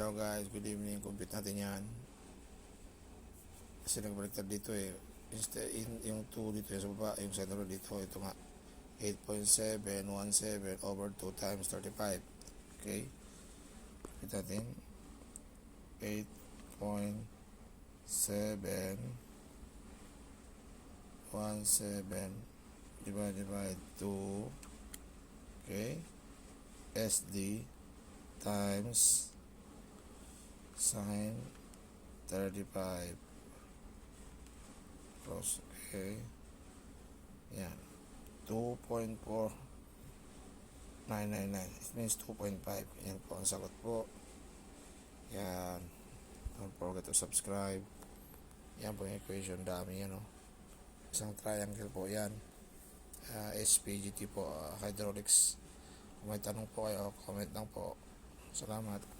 Hello guys, good evening. Complete natin yan. Kasi nagbaliktad dito eh. Instead, yung 2 dito yung sa baba, yung center dito. Ito nga, 8.717 over 2 times 35. Okay? Complete natin. 8.717 divided by 2. Okay? SD times sine 35 plus, okay, yan, 2.4999, it means 2.5. Yan po ang sagot po. Yan, don't forget to subscribe. Yan po yung equation, dami yan, isang triangle po yan. SPGT po, hydraulics. Kung may tanong po kayo, comment lang po. Salamat.